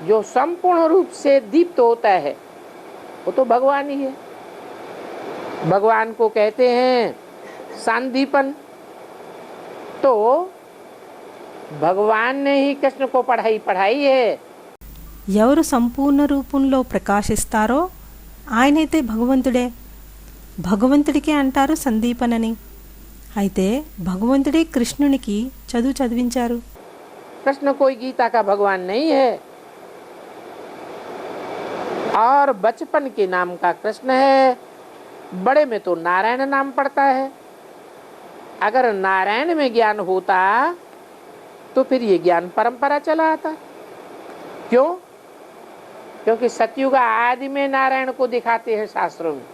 जो संपूर्ण रूप से दीप्त होता है वो तो भगवान ही है। भगवान को कहते हैं सांदीपन। तो भगवान ने ही कृष्ण को पढ़ाई है। ఎవరు సంపూర్ణ రూపంలో ప్రకాశిస్తారో ఆయనైతే భగవంతుడే. భగవంతుడికి అంటారు సందీపనని. అయితే భగవంతుడే కృష్ణునికి చదివించారు. कृष्ण कोई गीता का भगवान नहीं है और बचपन के नाम का कृष्ण है। बड़े में तो नारायण नाम पड़ता है। अगर नारायण में ज्ञान होता तो फिर ये ज्ञान परंपरा चला आता। क्यों? क्योंकि सतयुग आदि में नारायण को दिखाते हैं शास्त्रों में।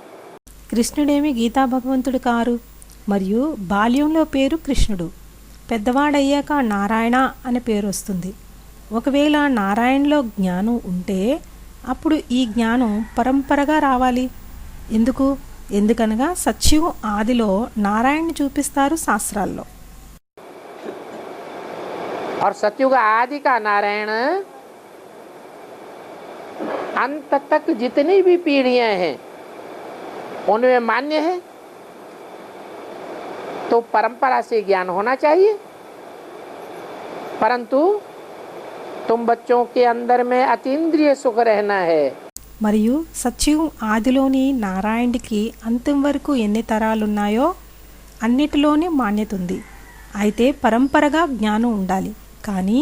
కృష్ణుడేమి గీతా భగవంతుడు కారు. మరియు బాల్యంలో పేరు కృష్ణుడు, పెద్దవాడయ్యాక నారాయణ అనే పేరు వస్తుంది. ఒకవేళ నారాయణలో జ్ఞానం ఉంటే అప్పుడు ఈ జ్ఞానం పరంపరగా రావాలి. ఎందుకనగా సత్యుగం ఆదిలో నారాయణని చూపిస్తారు శాస్త్రాల్లో. और सतयुग आदि का नारायण अंत तक जितनी भी पीढ़ियां हैं उनमें मान्य है। तो परंपरा से ज्ञान होना चाहिए, परंतु तुम बच्चों के अंदर में अतीन्द्रिय सुख रहना है। మరియు సత్యుగం ఆదిలోని నారాయణుడికి అంతం వరకు ఎన్ని తరాలున్నాయో అన్నిటిలోనే మాన్యత ఉంది. అయితే పరంపరగా జ్ఞానం ఉండాలి. కానీ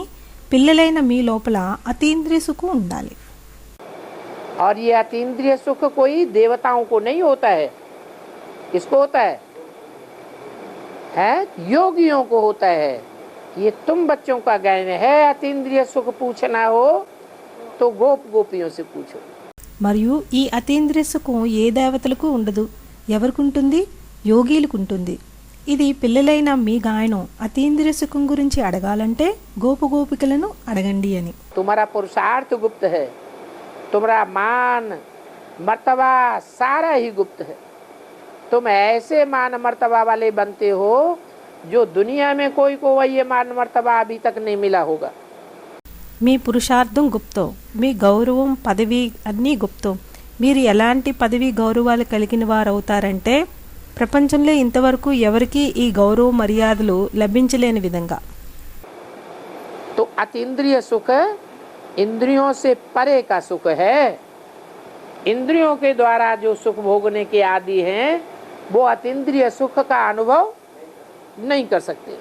పిల్లలైన మీ లోపల అతీంద్రియ సుఖం ఉండాలి. और ये अतीन्द्रिय सुख कोई देवताओं को नहीं होता है। किसको होता है? योगियों को होता है। ये तुम बच्चों का ज्ञान है। अतीन्द्रिय सुख पूछना हो तो गोपियों से पूछो। మరియు ఈ అతీంద్రియ సుఖం ఏ దేవతలకు ఉండదు. ఎవరికి ఉంటుంది? యోగిలకు ఉంటుంది. ఇది పిల్లలైన మీ గాయనం అతీంద్రియ సుఖం గురించి అడగాలంటే గోపికలను అడగండి అని. तुम्हारा पुरुषार्थ गुप्त है, तुम्हारा मान मर्तबा सारा ही गुप्त है। तुम ऐसे मान मर्तबा वाले बनते हो जो दुनिया में कोई को ये मान मर्तबा अभी तक नहीं मिला होगा। మీ పురుషార్థం గుప్తం, మీ గౌరవం పదవి అన్నీ గుప్తం. మీరు ఎలాంటి పదవి గౌరవాలు కలిగిన వారు అవుతారంటే ప్రపంచంలో ఇంతవరకు ఎవరికి ఈ గౌరవ మర్యాదలు లభించలేని విధంగా. तो अतीन्द्रिय सुख इंद्रियों से परे का सुख है। इंद्रियों के द्वारा जो सुख भोगने के आदि हैं वो अतीन्द्रिय सुख का अनुभव नहीं कर सकते।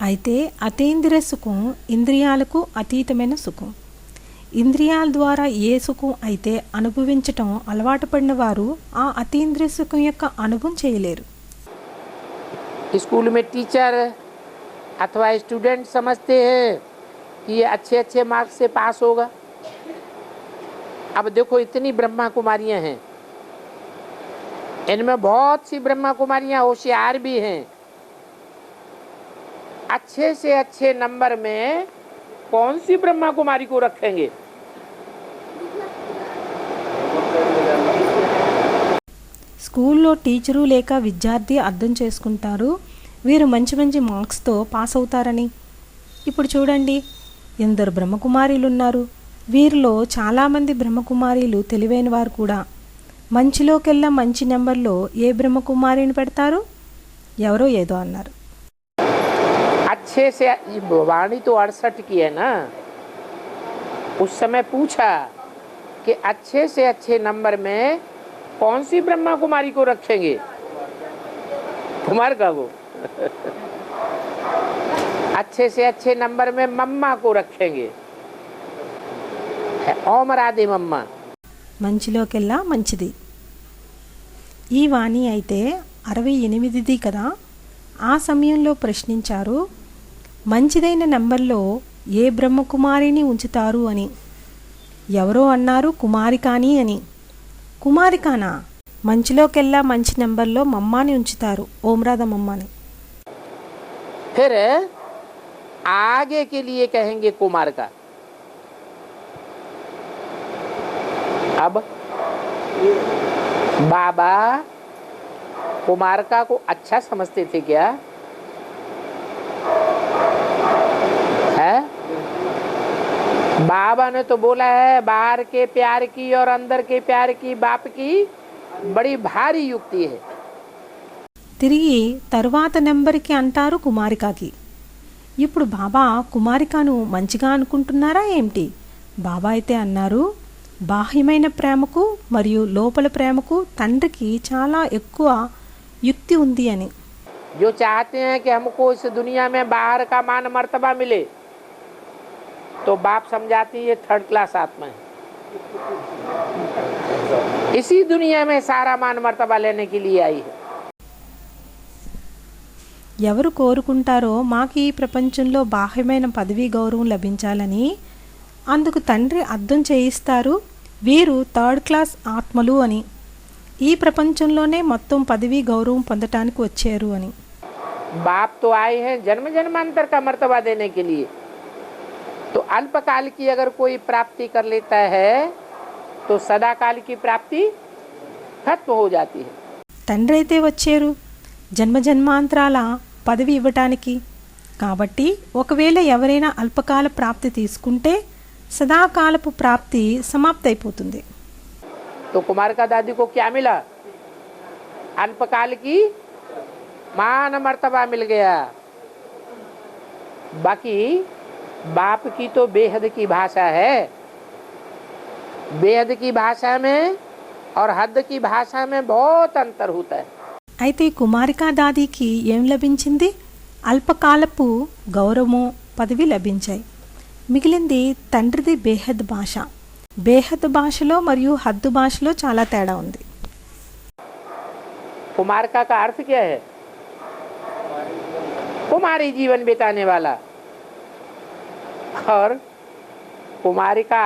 అయితే అతీంద్రియ సుఖం ఇంద్రియాలకు అతీతమైన సుఖం. ఇంద్రియాల ద్వారా ఏ సుఖం అయితే అనుభవించటం అలవాటు పడిన వారు ఆ అతీంద్రియ సుఖం యొక్క అనుభవం చేయలేరు. स्कूल में टीचर अथवा स्टूडेंट समझते हैं कि ये अच्छे मार्क्स से पास होगा। अब देखो इतनी ब्रह्मा कुमारियां हैं, इनमें बहुत सी ब्रह्मा कुमारियां होशियार भी हैं। अच्छे से अच्छे नंबर में कौन सी ब्रह्मा कुमारी को रखेंगे? స్కూల్లో టీచరు లేక విద్యార్థి అర్థం చేసుకుంటారు వీరు మంచి మంచి మార్క్స్తో పాస్ అవుతారని. ఇప్పుడు చూడండి, ఎందరు బ్రహ్మకుమారీలు ఉన్నారు. వీరిలో చాలామంది బ్రహ్మకుమారీలు తెలివైన వారు కూడా. మంచిలోకెల్లా మంచి నెంబర్లో ఏ బ్రహ్మకుమారిని పెడతారు? ఎవరో ఏదో అన్నారు. अच्छे से वाणी तो 68 की है ना। उस समय पूछा कि अच्छे से अच्छे नंबर में कौन सी ब्रह्मा कुमारी को रखेंगे? कुमार का वो अच्छे से अच्छे नंबर में मम्मा को रखेंगे। ओम राधे मम्मा। మంచిలోకెల్లా మంచిది. ఈ వాణి అయితే 68ది కదా. ఆ సమయంలో ప్రశ్నించారు, మంచిదైన నంబర్లో ఏ బ్రహ్మకుమారిని ఉంచుతారు అని. ఎవరో అన్నారు కుమారికాని అని. కుమారికానా? మంచిలోకెల్లా మంచి నెంబర్లో మమ్మాని ఉంచుతారు, ఓంరాధ మమ్మాని. फिर आगे के लिए कहेंगे कुमार का। अब बाबा कुमारका को अच्छा समझते थे क्या? है बाबा ने तो बोला है बाहर के प्यार की और अंदर के प्यार की बाप की बड़ी भारी युक्ति है। తిరిగి తరువాత నెంబర్కి అంటారు కుమారికకి. ఇప్పుడు బాబా కుమారికను మంచిగా అనుకుంటున్నారా ఏమిటి? బాబా అయితే అన్నారు, బాహ్యమైన ప్రేమకు మరియు లోపల ప్రేమకు తండ్రికి చాలా ఎక్కువ యుక్తి ఉంది అని. जो चाहते हैं कि हमको इस दुनिया में बाहर का मान मर्तबा मिले, तो बाप समझाती है ये थर्ड क्लास आत्मा है, इसी दुनिया में सारा मान मर्तबा लेने के लिए आई है। ఎవరు కోరుకుంటారో మాకు ఈ ప్రపంచంలో బాహ్యమైన పదవీ గౌరవం లభించాలని, అందుకు తండ్రి అర్థం చేయిస్తారు వీరు థర్డ్ క్లాస్ ఆత్మలు అని, ఈ ప్రపంచంలోనే మొత్తం పదవీ గౌరవం పొందటానికి వచ్చారు అని. बाप तो आए हैं जन्म जन्मांतर का मर्तबा देने के लिए, तो अल्पकाल की अगर कोई प्राप्ति कर लेता है तो सदा काल की प्राप्ति खत्म हो जाती है। తండ్రి అయితే వచ్చారు జన్మ జన్మాంతరాల పదవి ఇవ్వటానికి, కాబట్టి ఒకవేళ ఎవరైనా అల్పకాల ప్రాప్తి తీసుకుంటే సదాకాలపు ప్రాప్తి సమాప్తైపోతుంది. तो कुमारिका दादी को क्या मिला? अल्पकाल की मान मर्तबा मिल गया। बाकी बाप की तो बेहद की भाषा है, बेहद की भाषा में और हद की भाषा में बहुत अंतर होता है। అయితే కుమారికా దాదీకి ఏం లభించింది? అల్పకాలపు గౌరవము పదవి లభించాయి. మిగిలింది తండ్రిది బేహద్ భాష. బేహద్ భాషలో మరియు హద్దు భాషలో చాలా తేడా ఉంది. कुमारिका का अर्थ क्या है? कुमारी जीवन बिताने वाला। और कुमारिका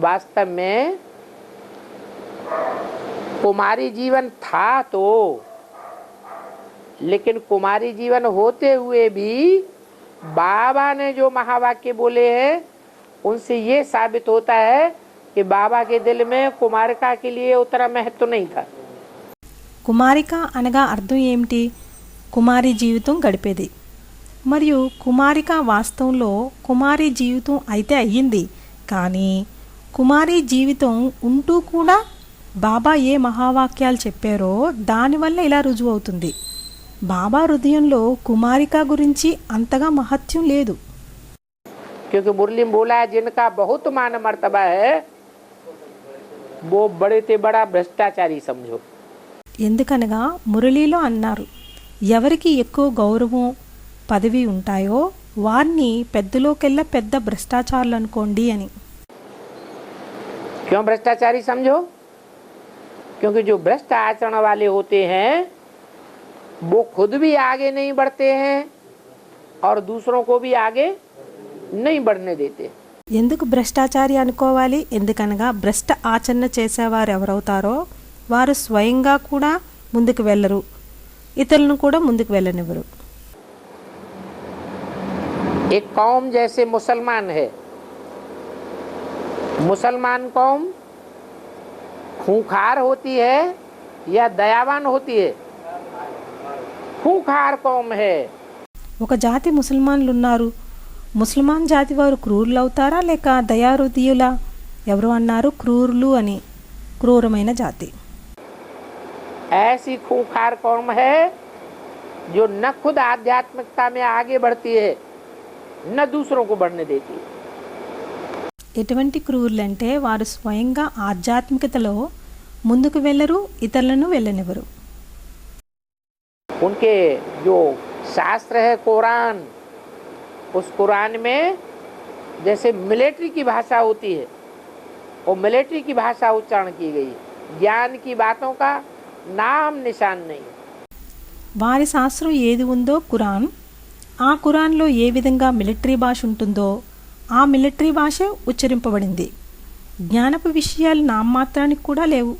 वास्तव में कुमारी जीवन था तो, लेकिन कुमारी जीवन होते हुए भी बाबा ने जो महावाक्य बोले हैं उनसे ये साबित होता है कि बाबा के दिल में कुमारिका के लिए उतना महत्व नहीं था। కుమారిక అనగా అర్థం ఏమిటి? కుమారి జీవితం గడిపేది. మరియు కుమారిక వాస్తవంలో కుమారి జీవితం అయితే అయ్యింది, కానీ కుమారి జీవితం ఉంటూ కూడా బాబా ఏ మహావాక్యాలు చెప్పారో దానివల్ల ఇలా రుజువు అవుతుంది. బాబా హృదయంలో కుమారిక గురించి అంతగా మహత్యం లేదు. क्योंकि मुरली में बोला है जिनका बहुत मान मर्तबा है वो बड़े से बड़ा भ्रष्टाचारी समझो। ఎందుకనగా మురళీలో అన్నారు, ఎవరికి ఎక్కువ గౌరవం పదవి ఉంటాయో వారిని పెద్దలోకెల్లా పెద్ద భ్రష్టాచారులు అనుకోండి అని. क्यों भ्रष्टाचारी समझो? क्योंकि जो भ्रष्ट आचरण वाले होते हैं वो खुद भी आगे नहीं बढ़ते हैं और दूसरों को भी आगे नहीं बढ़ने देते। ఎందుకు భ్రష్టాచారి అనుకోవాలి? ఎందుకనగా భ్రష్ట ఆచరణ చేసేవారు ఎవరవుతారో వారు స్వయంగా కూడా ముందుకు వెళ్ళరు, ఇతరులను కూడా ముందుకు వెళ్ళనివ్వరు. एक कौम जैसे मुसलमान है, मुसलमान कौम खूंखार होती है या दयावान होती है? खूंखार कौम है। ఒక జాతి ముసల్మాన్లు ఉన్నారు. ముసల్మాన్ జాతి వారు క్రూరులు అవుతారా లేక దయాహృదయులా? ఎవరు అన్నారు క్రూరులు అని? క్రూరమైన జాతి. ऐसी खूंखार कौम है जो न खुद आध्यात्मिकता में आगे बढ़ती है न दूसरों को बढ़ने देती है। ఎటువంటి క్రూరులు అంటే వారు స్వయంగా ఆధ్యాత్మికతలో ముందుకు వెళ్ళరు, ఇతరులను వెళ్ళనివ్వరు. उनके जो शास्त्र है कुरान, उस कुरान में जैसे मिलिट्री की भाषा होती है वो मिलिट्री की भाषा उच्चारण की गई है, ज्ञान की बातों का नाम निशान नहीं। వారి శాస్త్రం ఏది ఉందో ఖురాన్, ఆ ఖురాన్లో ఏ విధంగా మిలిటరీ భాష ఉంటుందో ఆ మిలిటరీ భాష ఉచ్చరింపబడింది. జ్ఞానపు విషయాలు నామమాత్రానికి కూడా లేవు.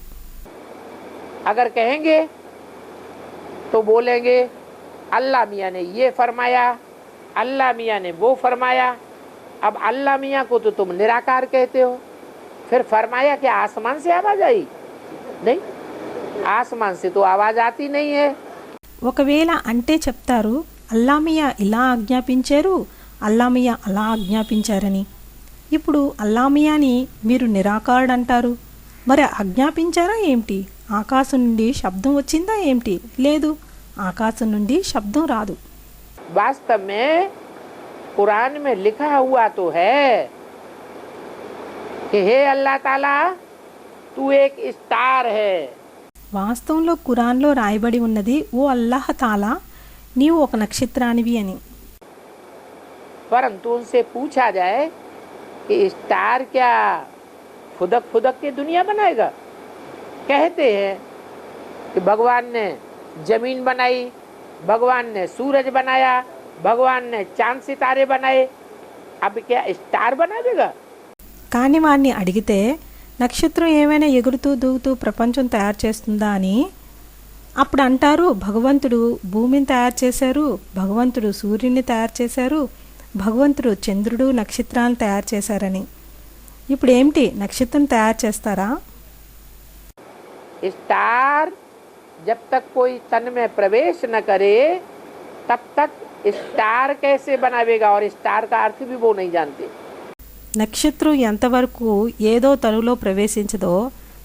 अगर कहेंगे तो बोलेंगे अल्लाह मियाँ ने ये फरमाया, अल्लाह मियाँ ने वो फरमाया। अब अल्लाह मियाँ को तो तुम निराकार कहते हो, फिर फरमाया क्या आसमान से आवाज आई? नहीं, आसमान से तो आवाज आती नहीं है। ఒకవేళ అంటే చెప్తారు అల్లామియా ఇలా ఆజ్ఞాపించారు, అల్లామియా అలా ఆజ్ఞాపించారని. ఇప్పుడు అల్లామియాని మీరు నిరాకారుడు అంటారు. మరి ఆజ్ఞాపించారా ఏమిటి? ఆకాశం నుండి శబ్దం వచ్చిందా ఏమిటి? లేదు, ఆకాశం నుండి శబ్దం రాదు. वास्तव में कुरान में लिखा हुआ तो है कि हे अल्लाह ताला तू एक स्टार है. వాస్తవంలో ఖురాన్లో రాయబడి ఉన్నది, ఓ అల్లాహ్ తాలా నీవు ఒక నక్షత్రానివి అని. परंतु उनसे पूछा जाए कि स्टार क्या फुदक फुदक के दुनिया बनाएगा? कहते हैं कि भगवान ने जमीन बनाई, भगवान ने सूरज बनाया, भगवान ने चांद सितारे बनाए, अब क्या स्टार बनाएगा? కానీ వారిని అడిగితే నక్షత్రం ఏమైనా ఎగురుతూ దూకుతూ ప్రపంచం తయారు చేస్తుందా అని. అప్పుడు అంటారు, భగవంతుడు భూమిని తయారు చేశారు, భగవంతుడు సూర్యుని తయారు చేశారు, భగవంతుడు చంద్రుడు నక్షత్రాలను తయారు చేశారని. ఇప్పుడు ఏమిటి, నక్షత్రం తయారు చేస్తారా? स्टार जब तक कोई तन में प्रवेश न करे तब तक स्टार कैसे बनावेगा, और स्टार का अर्थ भी वो नहीं जानते. నక్షత్రం ఎంతవరకు ఏదో తనులో ప్రవేశించదో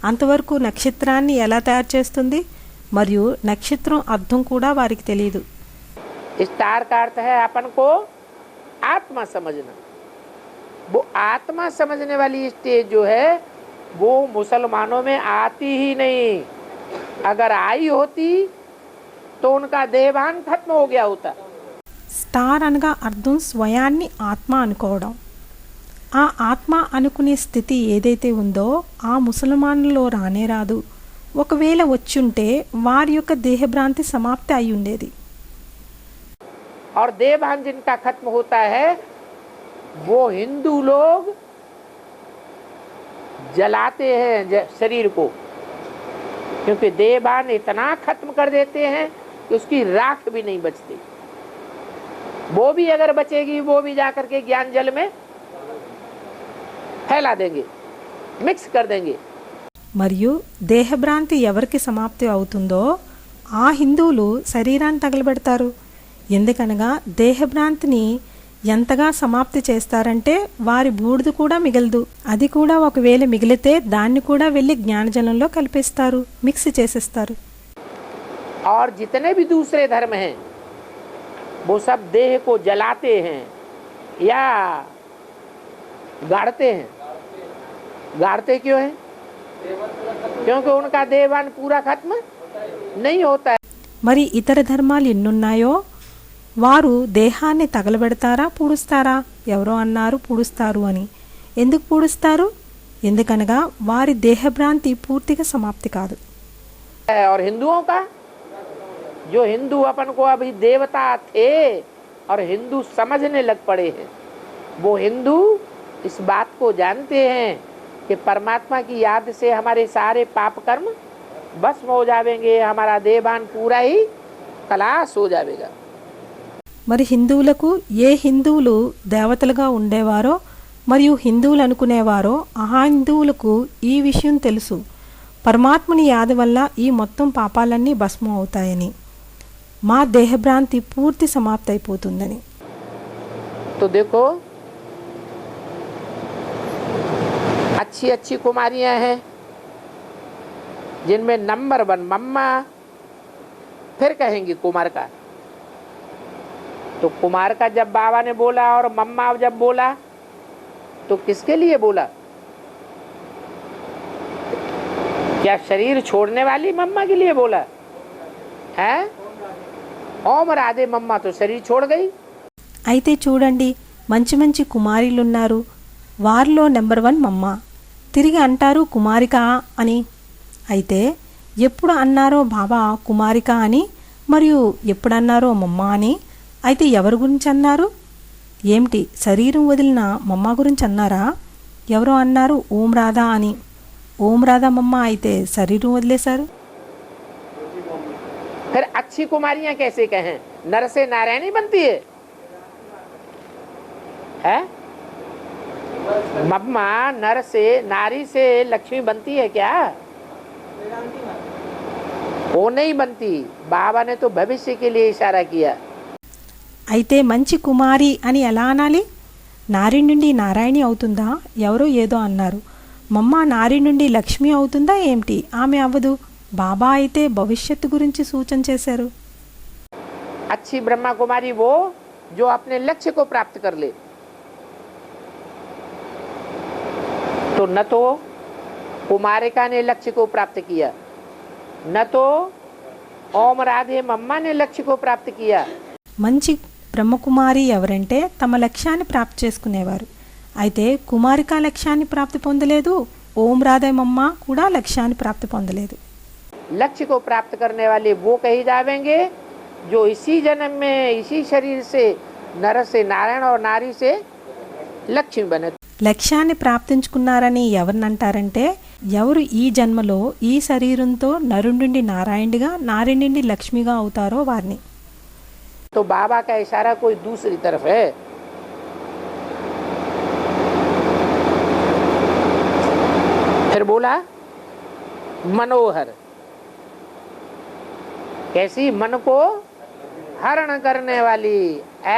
అంతవరకు నక్షత్రాన్ని ఎలా తయారు చేస్తుంది, మరియు నక్షత్రం అర్థం కూడా వారికి తెలియదు. स्टार का अर्थ है अपन को आत्मा समझना. वो आत्मा समझने वाली स्टेज जो है वो मुसलमानों में आती ही नहीं. अगर आई होती तो उनका देहभान खत्म हो गया होता. స్టార్ అనగా అర్థం స్వయాన్ని ఆత్మ అనుకోవడం. ఆ ఆత్మ అనుకునే స్థితి ఏదైతే ఉందో ఆ ముసల్మానులో రానే రాదు. ఒకవేళ వచ్చుంటే వారి యొక్క దేహభ్రాంతి సమాప్తి అయి ఉండేది. और देहभान जिनका खत्म होता है वो हिंदू लोग जलाते हैं शरीर को, क्योंकि देहभान इतना खत्म कर देते हैं कि उसकी राख भी नहीं बचती. वो भी अगर बचेगी वो भी जाकर के ज्ञान जल में फैला देंगे, मिक्स कर देंगे. మరియు దేహభ్రాంతి ఎవరికి సమాప్తి అవుతుందో ఆ హిందువులు శరీరాన్ని తగలబెడతారు. ఎందుకనగా దేహభ్రాంతిని ఎంతగా సమాప్తి చేస్తారంటే వారి బూడిద కూడా మిగలదు. అది కూడా ఒకవేళ మిగిలితే దాన్ని కూడా వెళ్ళి జ్ఞానజలంలో కలిపేస్తారు, మిక్స్ చేసేస్తారు. और जितने भी दूसरे धर्म हैं वो सब देह को जलाते हैं या गाड़ते हैं. गाड़ते क्यों हैं? क्योंकि उनका देहभान पूरा खत्म नहीं होता है. మరి ఇతర ధర్మాలు ఎన్నున్నాయో వారు దేహాన్ని తగలబెడతారా, పూడుస్తారా? ఎవరో అన్నారు పూడుస్తారు అని. ఎందుకు పూడుస్తారు? ఎందుకనగా వారి దేహభ్రాంతి పూర్తిగా సమాప్తి కాదు. और हिंदुओं का जो हिंदू अपन को अभी देवता थे और हिंदू समझने लग पड़े हैं, वो हिंदू इस बात को जानते हैं कि परमात्मा की याद से हमारे सारे पाप कर्म भस्म हो जाएंगे, हमारा देहभान पूरा ही खलास हो जाएगा. మరి హిందువులకు ఏ హిందువులు దేవతలుగా ఉండేవారో మరియు హిందువులు అనుకునేవారో ఆ హిందువులకు ఈ విషయం తెలుసు, పరమాత్ముని యాద వల్ల ఈ మొత్తం పాపాలన్నీ భస్మం అవుతాయని, మా దేహభ్రాంతి పూర్తి సమాప్తి అయిపోతుందని. तो देखो अच्छी अच्छी कुमारियां हैं जिनमें नंबर 1 मम्मा, फिर कहेंगी कुमार का. तो कुमार का जब बाबा ने बोला और मम्मा जब बोला तो किसके लिए बोला? क्या शरीर छोड़ने वाली मम्मा के लिए बोला है? ओम राधे मम्मा तो शरीर छोड़ गई. అయితే చూడండి, మంచి మంచి కుమారీలున్నారు, వారిలో నెంబర్ 1 మమ్మ. తిరిగి అంటారు కుమారిక అని. అయితే ఎప్పుడు అన్నారో బాబా కుమారిక అని, మరియు ఎప్పుడన్నారో మమ్మ అని. అయితే ఎవరి గురించి అన్నారు? ఏమిటి, శరీరం వదిలిన మమ్మ గురించి అన్నారా? ఎవరో అన్నారు ఓం రాధా అని. ఓం రాధా మమ్మ అయితే శరీరం వదిలేశారు. फिर अच्छी कुमारियां कैसे कहें? नर से नारायणी बनती है? मम्मा नर से नारी से लक्ष्मी बनती है क्या? वो नहीं बनती. बाबा ने तो भविष्य के लिए इशारा किया. అయితే మంచి కుమారి అని ఎలా అనాలి? నారి నుండి నారాయణి అవుతుందా? ఎవరో ఏదో అన్నారు. మమ్మ నారి నుండి లక్ష్మి అవుతుందా ఏమిటి? ఆమె అవ్వదు. బాబా అయితే భవిష్యత్తు గురించి సూచన చేశారు. अच्छी ब्रह्मा कुमारी वो जो अपने लक्ष्य को प्राप्त कर ले। तो न तो कुमारिका ने लक्ष्य को प्राप्त किया, न तो ओम राधे मम्मा ने लक्ष्य को प्राप्त किया. మంచి బ్రహ్మకుమారి ఎవరంటే తమ లక్ష్యాన్ని ప్రాప్తి చేసుకునేవారు. అయితే కుమారిక లక్ష్యాన్ని ప్రాప్తి పొందలేదు, ఓం రాధేమమ్మ కూడా లక్ష్యాన్ని ప్రాప్తి పొందలేదు. लक्ष्य को प्राप्त करने वाले वो कही जावेंगे जो इसी जन्म में इसी शरीर से नर से नारायण और नारी से लक्ष्मी बने. లక్ష్యాన్ని ప్రాప్తించుకున్నారని ఎవరినంటారంటే ఎవరు ఈ జన్మలో ఈ శరీరంతో నరుడి నుండి నారాయణుడిగా నారి నుండి లక్ష్మిగా అవుతారో వారిని. तो बाबा का इशारा कोई दूसरी तरफ है. फिर बोला मनोहर, कैसी? मन को हरण करने वाली,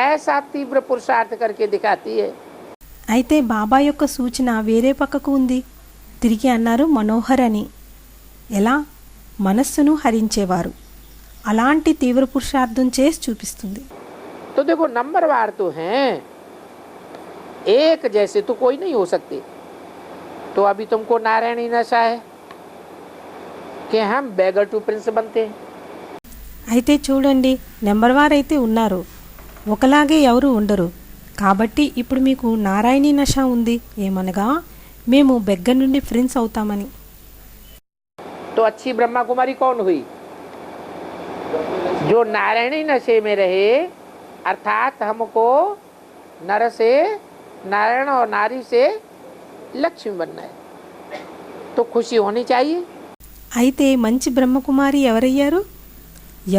ऐसा तीव्र पुरुषार्थ करके दिखाती है. అయితే బాబా యొక్క సూచన వేరే పక్కకు ఉంది. తిరిగి అన్నారు మనోహర్ అని. ఎలా? మనస్సును హరించేవారు. అలాంటి తీవ్ర పురుషార్థం చేసి చూపిస్తుంది. तो देखो नंबरवार तो हैं, एक जैसे तो कोई नहीं हो सकते. तो अभी तुमको नारायणी नशा है कि हम बेगर टू प्रिंस बनते हैं. అయితే చూడండి, నెంబర్ వార్ అయితే ఉన్నారు, ఒకలాగే ఎవరు ఉండరు. కాబట్టి ఇప్పుడు మీకు నారాయణీ నష ఉంది. ఏమనగా మేము బెగ్గ నుండి ప్రిన్స్ అవుతామని. तो अच्छी ब्रह्मा कुमारी कौन हुई? जो नारायणी नशे में रहे, अर्थात हमको नर से नारायण और नारी से लक्ष्मी बनना है. तो खुशी होनी चाहिए. అయితే మంచి బ్రహ్మకుమారి ఎవరయ్యారు?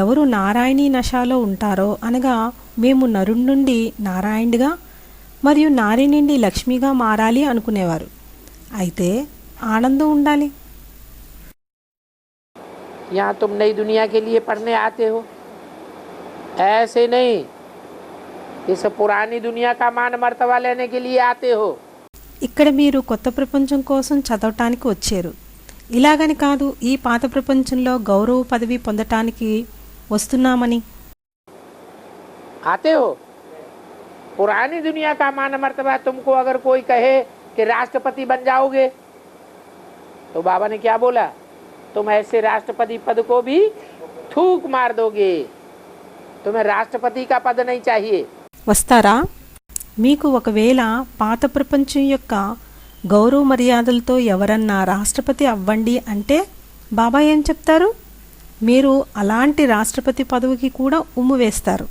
ఎవరు నారాయణీ నషాలో ఉంటారో, అనగా మేము నరుడి నుండి నారాయణుడిగా మరియు నారి నుండి లక్ష్మిగా మారాలి అనుకునేవారు. అయితే ఆనందం ఉండాలి. यहाँ तुम नई दुनिया के लिए पढ़ने आते हो, ऐसे नहीं इस पुरानी दुनिया का मान मर्तबा लेने के लिए आते हो. ఇక్కడ మీరు కొత్త ప్రపంచం కోసం చదవటానికి వచ్చారు. ఇలాగని కాదు, ఈ పాత ప్రపంచంలో గౌరవ పదవి పొందటానికి వస్తున్నామని. आते हो. पुरानी दुनिया का मान मर्तबा तुमको अगर कोई कहे कि राष्ट्रपति बन जाओगे, तो बाबा ने क्या बोला? तुम ऐसे राष्ट्रपति पद को भी थूक मार दोगे. तुम्हें राष्ट्रपति का पद नहीं चाहिए. వస్తారా? మీకు ఒకవేళ పాత ప్రపంచం యొక్క గౌరవ మర్యాదలతో ఎవరన్నా రాష్ట్రపతి అవ్వండి అంటే బాబా ఏం చెప్తారు? మీరు అలాంటి రాష్ట్రపతి పదవికి కూడా ఉమ్ము వేస్తారు.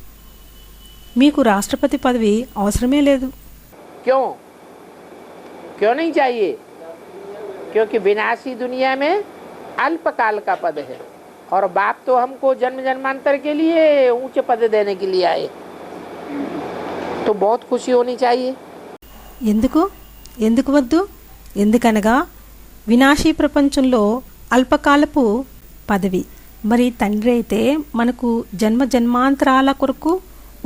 మీకు రాష్ట్రపతి పదవి అవసరమే లేదు. क्यों? क्यों नहीं चाहिए? क्योंकि विनाशी दुनिया में अल्पकाल का पद है और बाप तो हमको जन्म जन्मांतर के लिए ऊंचे पद देने के लिए आए. तो बहुत खुशी होनी चाहिए. ఎందుకు ఎందుకు వద్దు? ఎందుకనగా వినాశీ ప్రపంచంలో అల్పకాలపు పదవి. మరి తండ్రి అయితే మనకు జన్మ జన్మాంతరాల కొరకు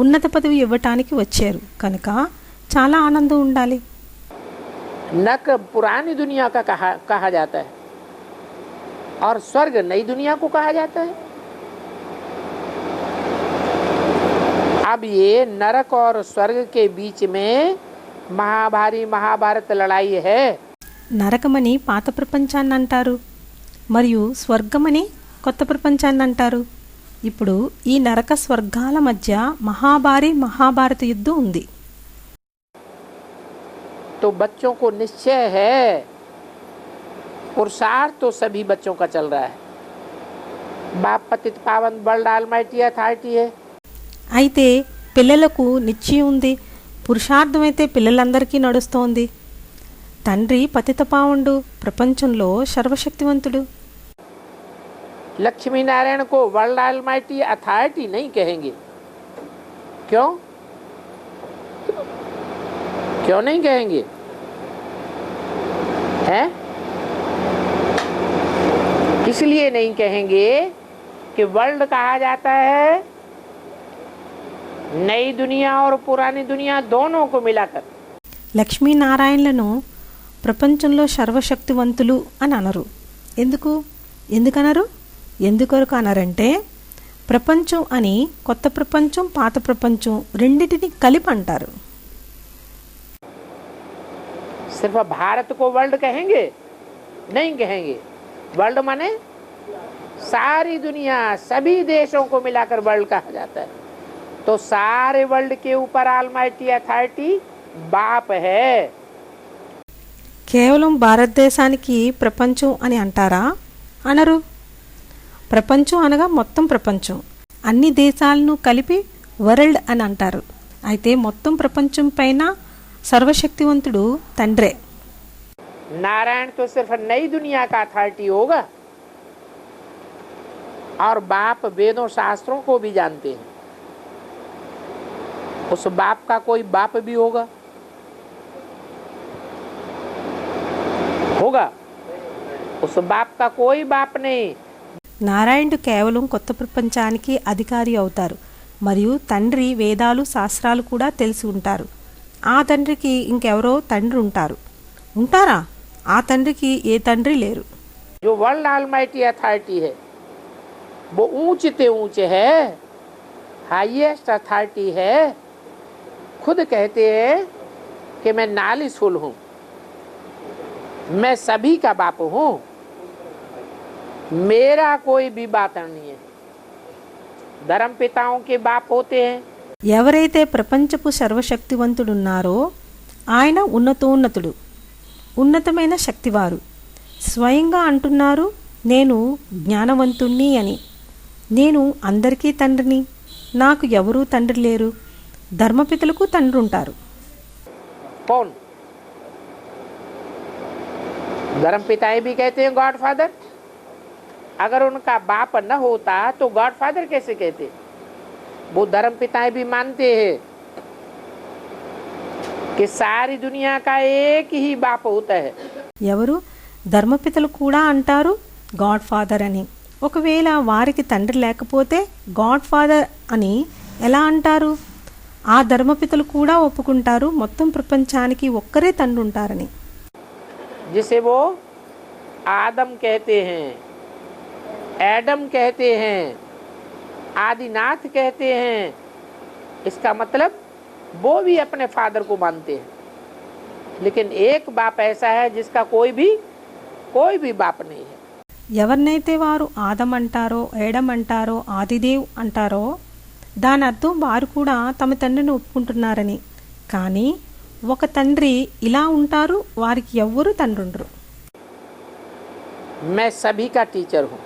ఉన్నత పదవి ఇవ్వటానికి వచ్చారు కనుక చాలా ఆనందం ఉండాలి. नरक पुरानी दुनिया का कहा जाता है और स्वर्ग नई दुनिया को कहा जाता है. अब ये नरक और स्वर्ग के बीच में महाभारी महाभारत लड़ाई है. నరకమని పాత ప్రపంచాన్ని అంటారు, మరియు స్వర్గమని కొత్త ప్రపంచాన్ని అంటారు. ఇప్పుడు ఈ నరక స్వర్గాల మధ్య మహాభారీ మహాభారత యుద్ధం ఉంది. तो बच्चों को निश्चय है, पुरुषार्थ तो सभी बच्चों का चल रहा है. बाप पतित पावन वर्ल्ड ऑलमाइटी अथॉरिटी है. అయితే పిల్లలకు నిశ్చయం ఉంది, పురుషార్థం అయితే పిల్లలందరికీ నడుస్తోంది. తండ్రి పతితపావనుడు, ప్రపంచంలో సర్వశక్తివంతుడు. लक्ष्मी नारायण को वर्ल्ड ऑलमाइटी अथॉरिटी नहीं कहेंगे. क्यों? क्यों नहीं कहेंगे? हैं? इसलिए नहीं कहेंगे कि वर्ल्ड कहा जाता है नई दुनिया और पुरानी दुनिया दोनों को मिलाकर. లక్ష్మీనారాయణలను ప్రపంచంలో సర్వశక్తివంతులు అని అనరు. ఎందుకనరు? ఎందుకొరకు అనరంటే ప్రపంచం అని కొత్త ప్రపంచం పాత ప్రపంచం రెండిటిని కలిపి అంటారు. सिर्फ भारत को वर्ल्ड कहेंगे? नहीं कहेंगे. वर्ल्ड माने सारी दुनिया, सभी देशों को मिलाकर वर्ल्ड कहा जाता है. तो सारे वर्ल्ड के ऊपर ऑलमाइटी अथॉरिटी बाप है. కేవలం భారతదేశానికి ప్రపంచం అని అంటారా? అనరు. ప్రపంచం అనగా మొత్తం ప్రపంచం, అన్ని దేశాలను కలిపి వరల్డ్ అని అంటారు. అయితే మొత్తం ప్రపంచం పైన సర్వశక్తివంతుడు తండ్రే. नारायण तो सिर्फ नई दुनिया का अथॉरिटी होगा और बाप वेदों शास्त्रों को भी जानते हैं. उस बाप का कोई बाप भी होगा? उस बाप का कोई बाप नहीं. నారాయణుడు కేవలం కొత్త ప్రపంచానికి అధికారి అవుతారు. మరియు తండ్రి వేదాలు శాస్త్రాలు కూడా తెలిసి ఉంటారు. ఆ తండ్రికి ఇంకెవరో తండ్రి ఉంటారా? ఆ తండ్రికి ఏ తండ్రి లేరు. जो वर्ल्ड ऑलमाइटी अथॉरिटी है वो ऊंचे ऊंचे है, हाईएस्ट अथॉरिटी है. खुद कहते हैं कि मैं नालिसुल हूँ, मैं सभी का बाप हूँ, मेरा कोई भी बाप नहीं है. धर्म पिताओं के बाप होते हैं. ఎవరైతే ప్రపంచపు సర్వశక్తివంతుడున్నారో ఆయన ఉన్నతోన్నతుడు, ఉన్నతమైన శక్తివారు. స్వయంగా అంటున్నారు, నేను జ్ఞానవంతుణ్ణి అని. నేను అందరికీ తండ్రిని, నాకు ఎవరూ తండ్రి లేరు. ధర్మపితలకు తండ్రి ఉంటారు. कौन? धर्म पिताएं भी कहते हैं गॉड फादर. अगर उनका बाप न होता तो गॉड फादर कैसे कहते? वो धर्म पिताएं भी मानते हैं कि सारी दुनिया का एक ही बाप होता है. ఎవరు? ధర్మపితలు కూడా అంటారు గాడ్ ఫాదర్ అని. ఒకవేళ వారికి తండ్రి లేకపోతే గాడ్ ఫాదర్ అని ఎలా అంటారు? ఆ ధర్మపితలు కూడా ఒప్పుకుంటారు మొత్తం ప్రపంచానికి ఒక్కరే తండ్రి ఉంటారని. जिसे वो आदम कहते हैं, एडम कहते हैं, आदिनाथ कहते हैं. इसका मतलब वो भी अपने फादर को मानते हैं. लेकिन एक बाप ऐसा है जिसका कोई भी बाप नहीं है. ఎవరినైతే వారు ఆదం అంటారో, ఏడమ్ అంటారో, ఆదిదేవ్ అంటారో దాని అర్థం వారు కూడా తమ తండ్రిని ఒప్పుకుంటున్నారని. కానీ ఒక తండ్రి ఇలా ఉంటారు, వారికి ఎవ్వరూ తండ్రి ఉండరు. मैं सभी का टीचर हूँ,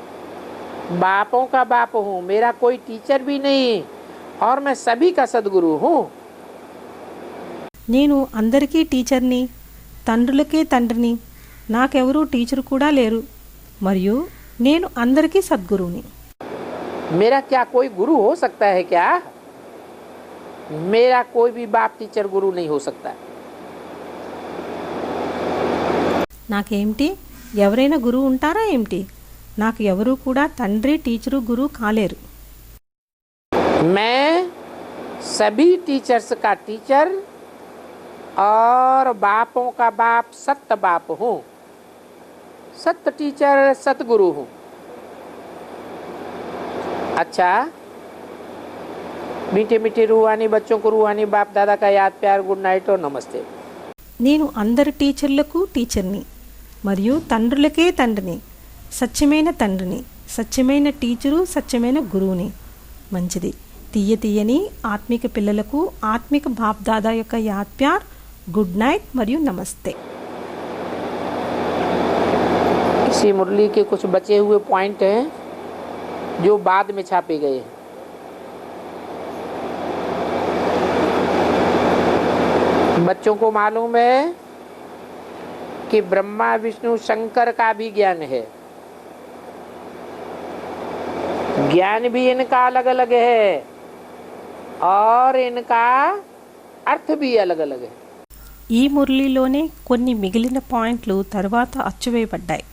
बापों का बाप हूँ, मेरा कोई टीचर भी नहीं और मैं सभी का सदगुरु हूँ. నేను అందరికీ టీచర్ని, తండ్రులకే తండ్రిని, నాకెవరూ టీచర్ కూడా లేరు, మరియు నేను అందరికీ సద్గురువుని. मेरा क्या कोई गुरु हो सकता है क्या? मेरा कोई भी बाप टीचर गुरु नहीं हो सकता. నాకేమిటి? ఎవరైనా గురువు ఉంటారా ఏమిటి? నాకు ఎవరూ కూడా తండ్రి, టీచరు, గురువు కాలేరు. मैं सभी टीचर्स का टीचर और बापों का बाप सत्य बाप हूँ, सत्य टीचर, सतगुरु हूँ. अच्छा, मीठे मीठे रूहानी बच्चों को रूहानी बाप दादा का याद प्यार गुड नाइट और नमस्ते. నేను అందరి టీచర్లకు టీచర్ని మరియు తండ్రులకే తండ్రిని, సత్యమైన తండ్రిని, సత్యమైన టీచరు, సత్యమైన గురువుని. మంచిది. తీయని ఆత్మిక పిల్లలకు ఆత్మిక బాప్ దాదా యొక్క యాద్ ప్యార్, గుడ్ నైట్ మరియు నమస్తే. इसी मुरली के कुछ बचे हुए पॉइंट हैं जो बाद में छापे गए हैं. बच्चों को मालूम है कि ब्रह्मा विष्णु शंकर का भी ज्ञान है. ज्ञान भी इनका अलग अलग है और इनका अर्थ भी अलग अलग है. ఈ మురళీలోనే కొన్ని మిగిలిన పాయింట్లు తర్వాత అచ్చువేయబడ్డాయి.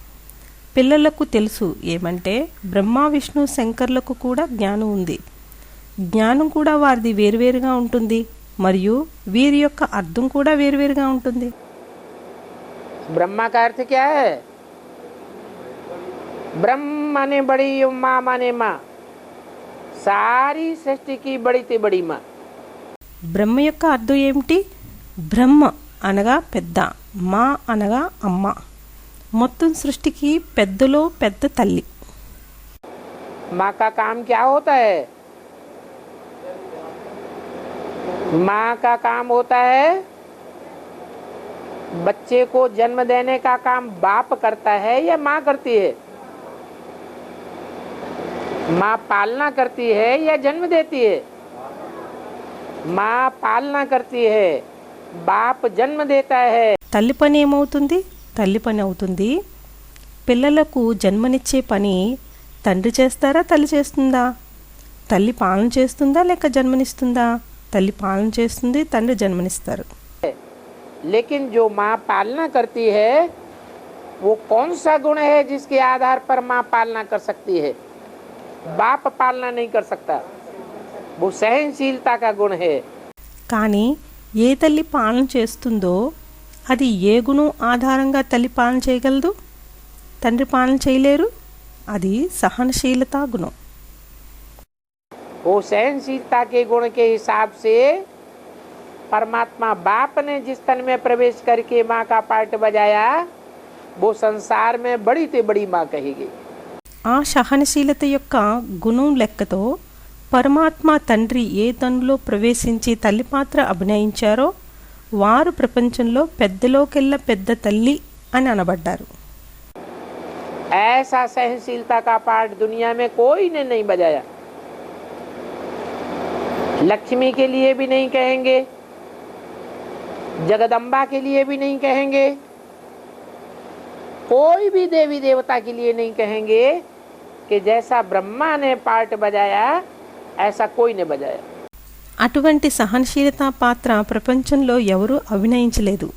పిల్లలకు తెలుసు ఏమంటే బ్రహ్మ విష్ణు శంకర్లకు కూడా జ్ఞానం ఉంది. జ్ఞానం కూడా వారిది వేరువేరుగా ఉంటుంది. మరియు వీరి యొక్క అర్థం కూడా వేరువేరుగా ఉంటుంది. ब्रह्मा का अर्थ क्या है? ब्रह्म माने बड़ी, माँ माने माँ, सारी सृष्टि की बड़ी से बड़ी माँ. బ్రహ్మ యొక్క అర్థం ఏమిటి? బ్రహ్మ అనగా పెద్ద, మా అనగా అమ్మ, మొత్తం సృష్టికి పెద్దలో పెద్ద తల్లి. माँ का काम क्या होता है? माँ का काम होता है बच्चे को जन्म देने का काम बाप करता है या माँ करती है? माँ पालना करती है या जन्म देती है? माँ पालना करती है, बाप जन्म देता है. తల్లి పని ఏమవుతుంది? తల్లి పని అవుతుంది. పిల్లలకు జన్మనిచ్చే పని తండ్రి చేస్తారా, తల్లి చేస్తుందా? తల్లి పాలన చేస్తుందా లేక జన్మనిస్తుందా? తల్లి పాలన చేస్తుంది, తండ్రి జన్మనిస్తారు. लेकिन जो माँ पालना करती है वो कौन सा गुण है जिसके आधार पर माँ पालना कर सकती है? बाप पालना नहीं कर सकता, वो सहनशीलता का गुण है. కానీ ఏ తల్లి పాలన చేస్తుందో అది ఏ గుణం ఆధారంగా తల్లి పాలన చేయగలదు? తండ్రి పాలన చేయలేరు. అది సహనశీలతా గుణం. वो सहनशीलता के गुण के हिसाब से परमात्मा बाप ने जिस तन में प्रवेश करके माँ का पार्ट बजाया वो संसार में बड़ी से बड़ी माँ कहेगी. ఆ సహనశీలత యొక్క గుణం లెక్కతో పరమాత్మ తండ్రి ఏ తనులో ప్రవేశించి తల్లి పాత్ర అభినయించారో వారు ప్రపంచంలో పెద్దలోకెల్లా పెద్ద తల్లి అని అనబడ్డారు. ऐसा सहनशीलता का पार्ट दुनिया में कोई ने नहीं बजाया. लक्ष्मी के लिए भी नहीं कहेंगे, जगदम्बा के लिए भी नहीं कहेंगे, कोई भी देवी देवता के लिए नहीं कहेंगे कि जैसा ब्रह्मा ने पार्ट बजाया ऐसा कोई ने बजाया. అటువంటి సహనశీలతా పాత్ర ప్రపంచంలో ఎవరూ అభినయించలేదు.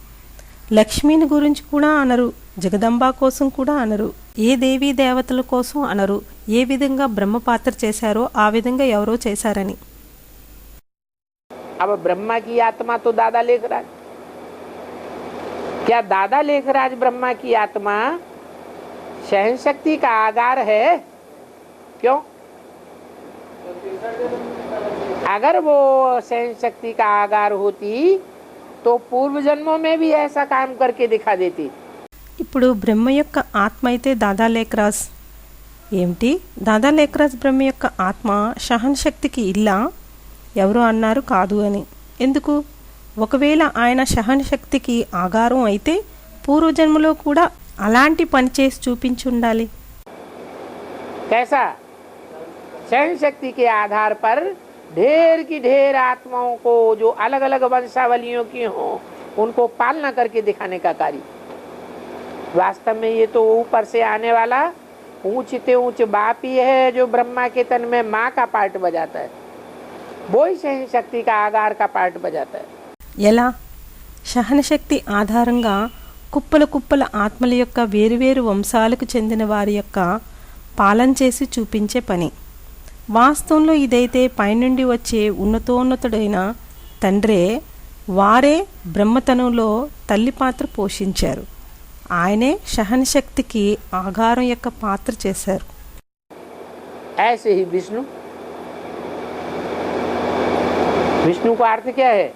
లక్ష్మిని గురించి కూడా అనరు, జగదంబా కోసం కూడా అనరు, ఏ దేవీ దేవతల కోసం అనరు. ఏ విధంగా బ్రహ్మ పాత్ర చేశారో ఆ విధంగా ఎవరో చేశారని. अब ब्रह्मा की आत्मा तो दादा लेखराज, क्या दादा लेखराज ब्रह्मा की आत्मा सहन शक्ति का आगार है? क्यों? अगर वो सहन शक्ति का आगार होती तो पूर्व जन्मों में भी ऐसा काम करके दिखा देती. ఇప్పుడు బ్రహ్మ యొక్క ఆత్మ అయితే దాదా లేఖరాజ్ ఏమిటి? దాదా లేఖరాజ్ బ్రహ్మ యొక్క ఆత్మ సహన శక్తికి ఇల్లా? ఎవరో అన్నారు కాదు అని. ఎందుకు? ఒకవేళ ఆయన సహన శక్తికి ఆగారం అయితే పూర్వజన్మలో కూడా అలాంటి పని చేసి చూపించి ఉండాలి. कैसा? सहन शक्ति के आधार पर ढेर की ढेर आत्माओं को जो अलग अलग वंशावलियों की हों उनको पालना करके दिखाने का कार्य. वास्तव में ये तो ऊपर से आने वाला ऊंचते ऊंच बाप ही है जो ब्रह्मा के तन में माँ का पार्ट बजाता है, वो ही सहन शक्ति का आगार का पार्ट बजाता है. ఎలా? సహనశక్తి ఆధారంగా కుప్పల కుప్పల ఆత్మల యొక్క వేరువేరు వంశాలకు చెందిన వారి యొక్క పాలన చేసి చూపించే పని. వాస్తవంలో ఇదైతే పైనుండి వచ్చే ఉన్నతోన్నతుడైన తండ్రే, వారే బ్రహ్మతనంలో తల్లి పాత్ర పోషించారు. ఆయనే సహనశక్తికి ఆగారం యొక్క పాత్ర చేశారు. ऐसे ही विष्णु, विष्णु का अर्थ क्या है?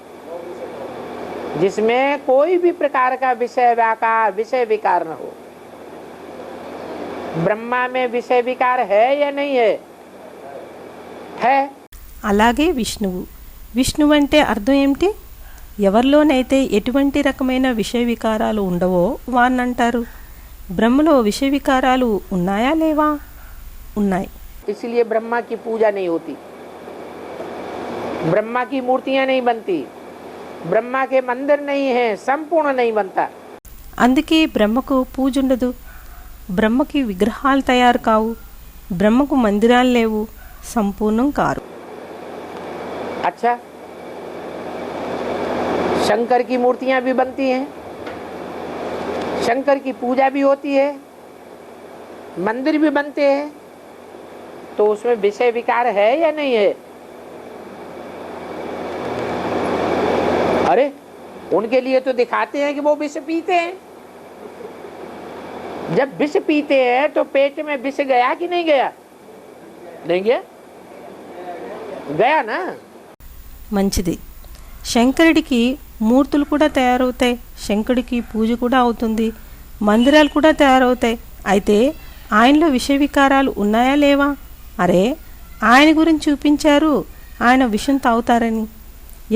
जिसमें कोई भी प्रकार का विषय विकार न हो. ब्रह्मा में विषय विकार है या नहीं है? है. అలాగే విష్ణువు. విష్ణువు అంటే అర్థం ఏమిటి? ఎవరిలోనైతే ఎటువంటి రకమైన విషయ వికారాలు ఉండవో వారినంటారు. బ్రహ్మలో విషయ వికారాలు ఉన్నాయా లేవా? ఉన్నాయి. इसलिए ब्रह्मा की पूजा नहीं होती, ब्रह्मा की मूर्तियां नहीं बनती, ब्रह्मा के मंदिर नहीं है, संपूर्ण नहीं बनता. అందుకే బ్రహ్మకు పూజ ఉండదు, బ్రహ్మకి విగ్రహాలు తయారు కావు, బ్రహ్మకు మందిరాలు లేవు, సంపూర్ణం కారు. अच्छा, शंकर की मूर्तियां भी बनती हैं, शंकर की पूजा भी होती है, मंदिर भी बनते हैं, तो उसमें विषय विकार है या नहीं है? उनके लिए तो दिखाते हैं कि वो विष पीते हैं। जब विष पीते हैं तो पेट में विष गया कि नहीं गया? नहीं गया, गया ना। మంచిది. శంకరుడికి మూర్తులు కూడా తయారవుతాయి, శంకరుడికి పూజ కూడా అవుతుంది, మందిరాలు కూడా తయారవుతాయి. అయితే ఆయనలో విష వికారాలు ఉన్నాయా లేవా? అరే, ఆయన గురించి చూపించారు ఆయన విషం తాగుతారని.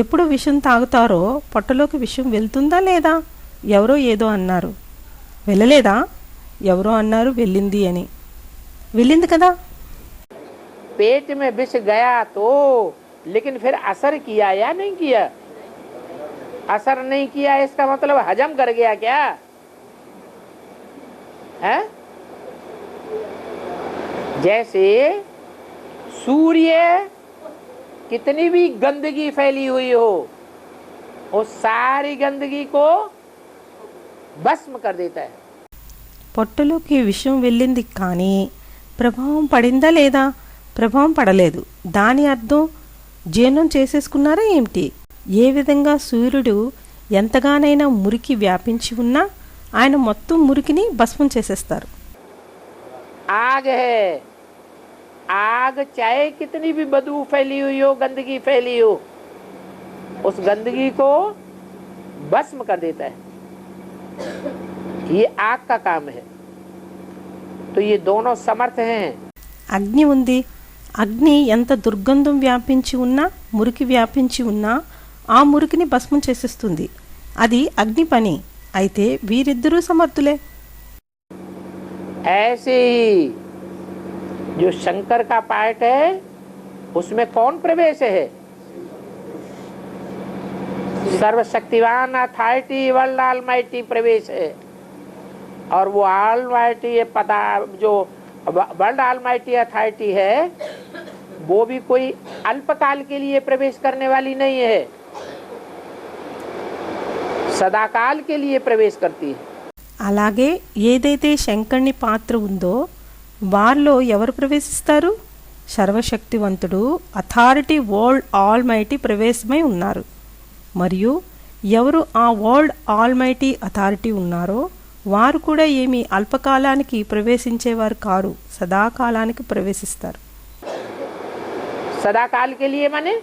ఎప్పుడు విషం తాగుతారో పొట్టలోకి విషం వెళ్తుందా లేదా? ఎవరో ఏదో అన్నారు, వెళ్ళలేదా? ఎవరో అన్నారు వెళ్ళింది అని. వెళ్ళింది కదా. पेट में विष गया तो, लेकिन फिर असर किया या नहीं किया? असर नहीं किया, इसका मतलब हजम कर गया क्या है? जैसे सूर्य कितनी भी गंदगी फैली हुई हो, उस सारी गंदगी को भस्म कर देता है. పొట్టలోకి విషం వెళ్ళింది కానీ ప్రభావం పడిందా లేదా? ప్రభావం పడలేదు. దాని అర్థం జీర్ణం చేసేసుకున్నారా ఏమిటి? ఏ విధంగా సూర్యుడు ఎంతగానైనా మురికి వ్యాపించి ఉన్నా ఆయన మొత్తం మురికిని భస్మం చేసేస్తారు. आग है, आग चाहे कितनी भी बदबू फैली हुई हो, गंदगी फैली हो, उस गंदगी को भस्म कर देता है. ये आग का काम है. तो ये दोनों समर्थ हैं. అగ్ని ఉంది. అగ్ని ఎంత దుర్గంధం వ్యాపించి ఉన్నా, మురికి వ్యాపించి ఉన్నా ఆ మురికిని భస్మం చేసేస్తుంది. అది అగ్ని పని. అయితే వీరిద్దరూ సమర్థులే. ऐसे ही जो शंकर का पार्ट है उसमें कौन प्रवेश है? सर्वशक्तिवान अथॉरिटी वर्ल्ड ऑलमाइटी प्रवेश है. और वो ऑलमाइटी पता जो वर्ल्ड ऑलमाइटी अथॉरिटी है वो भी कोई अल्पकाल के लिए प्रवेश करने वाली नहीं है, सदाकाल के लिए प्रवेश करती है. అలాగే ఏదైతే శంకరుని పాత్ర ఉందో వారిలో ఎవరు ప్రవేశిస్తారు? సర్వశక్తివంతుడు అథారిటీ వరల్డ్ ఆల్మైటీ ప్రవేశమై ఉన్నారు. మరియు ఎవరు ఆ వరల్డ్ ఆల్మైటీ అథారిటీ ఉన్నారో వారు కూడా ఏమీ అల్పకాలానికి ప్రవేశించేవారు కారు, సదాకాలానికి ప్రవేశిస్తారు. सदाकाल के लिए माने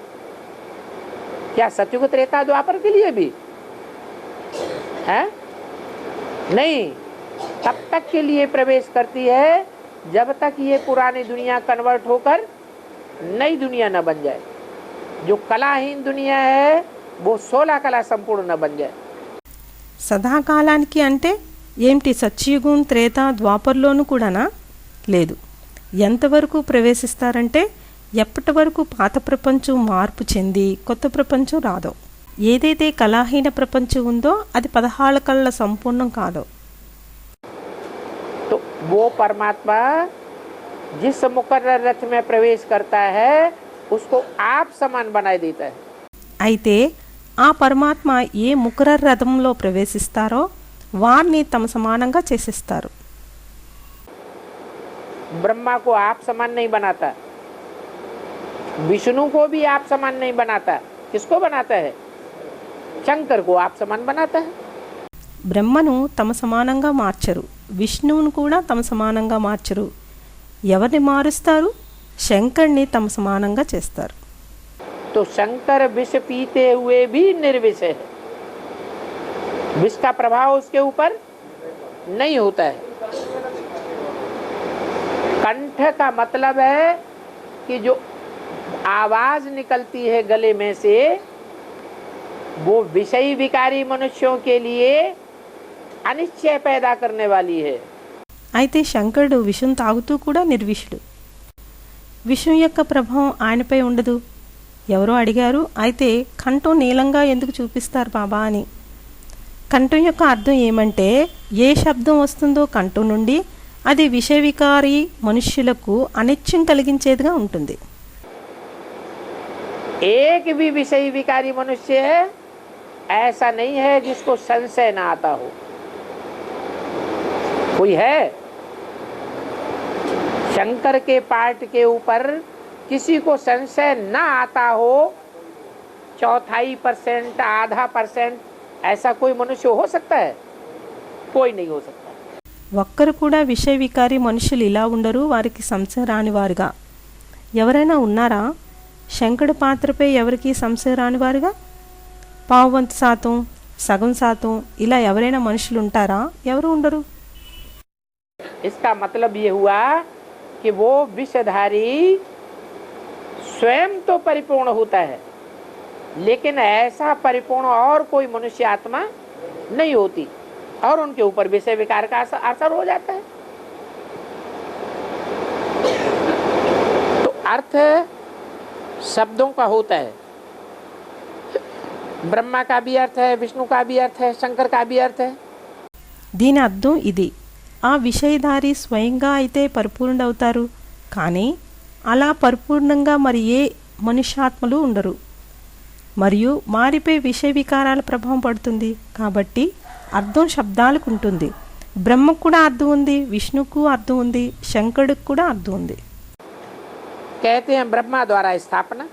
क्या? सतयुग त्रेता द्वापर के लिए भी है? नहीं, तब तक के लिए प्रवेश करती है जब तक ये पुरानी दुनिया कन्वर्ट होकर नई दुनिया न बन जाए. जो कलाहीन दुनिया है वो 16 कला संपूर्ण न बन जाए. సదాకాలానికి అంటే ఏమిటి? సత్యయుగం త్రేత ద్వాపర్లోనూ కూడానా? లేదు. ఎంతవరకు ప్రవేశిస్తారంటే ఎప్పటి వరకు పాత ప్రపంచం మార్పు చెంది కొత్త ప్రపంచం రాదో. ఏదైతే కళాహీన ప్రపంచం ఉందో అది 16 కళ్ళ సంపూర్ణం కాదో. तो वो परमात्मा जिस मुकर्रर रथ में प्रवेश करता है उसको आप समान बना देता है. అయితే ఆ పరమాత్మ ఏ ముకర రథంలో ప్రవేశిస్తారో వారిని తమ సమానంగా చేసేస్తారు. ब्रह्मा को आप समान नहीं बनाता, विष्णु को भी आप समान नहीं बनाता. किसको बनाता है? शंकर को आप समान बनाता है. బ్రహ్మను తమ సమానంగా మార్చరు, విష్ణువును కూడా తమ సమానంగా మార్చరు. ఎవరిని మారుస్తారు? శంకర్ని తమ సమానంగా చేస్తారు. तो शंकर विष पीते हुए भी निर्विष है. विष का प्रभाव उसके ऊपर नहीं होता है. कंठ का मतलब है कि जो आवाज निकलती है गले में से वो विषयी विकारी मनुष्यों के लिए अनिश्चय पैदा करने वाली है. అయితే శంకరుడు విషం తాగుతూ కూడా నిర్విషుడు. విషం యొక్క ప్రభావం ఆయనపై ఉండదు. ఎవరో అడిగారు, అయితే కంఠం నీలంగా ఎందుకు చూపిస్తారు బాబా అని. కంఠం యొక్క అర్థం ఏమంటే ఏ శబ్దం వస్తుందో కంఠం నుండి అది విషవికారి మనుష్యులకు అనిత్యం కలిగించేదిగా ఉంటుంది. एक भी विषयी विकारी मनुष्य है ऐसा नहीं है जिसको संशय ना आता हो. कोई है? शंकर के पार्ट के ऊपर किसी को संशय ना आता हो 0.25%, आधा %, ऐसा कोई मनुष्य हो सकता है? कोई नहीं हो सकता। ఒక్కరు కూడా విషయ వికారి మనుషులు ఇలా ఉండరు, వారికి సంశయం రానివారుగా. ఎవరైనా ఉన్నారా శంకరుడి పాత్రపై ఎవరికి సంశయం రానివారుగా? పావువంతు శాతం, సగం శాతం ఇలా ఎవరైనా మనుషులు ఉంటారా? ఎవరు ఉండరు. इसका मतलब ये हुआ कि वो विषधारी स्वयं तो परिपूर्ण होता है, लेकिन ऐसा परिपूर्ण और कोई मनुष्य आत्मा नहीं होती, और उनके ऊपर विषय विकार का असर हो जाता है। तो अर्थ शब्दों का होता है, ब्रह्मा का भी अर्थ है, विष्णु का भी अर्थ है, शंकर का भी अर्थ है। దీని అర్థం ఇది, ఆ విషయధారి స్వయంగా అయితే పరిపూర్ణుడవుతారు, కానీ అలా పరిపూర్ణంగా మరి ఏ మనుష్యాత్మలు ఉండరు, మరియు వారిపై విషయ వికారాల ప్రభావం పడుతుంది. కాబట్టి అర్థం శబ్దాలకు ఉంటుంది. బ్రహ్మకు కూడా అర్థం ఉంది, విష్ణుకు అర్థం ఉంది, శంకరుడికి కూడా అర్థం ఉంది. कहते हैं ब्रह्मा द्वारा स्थापना,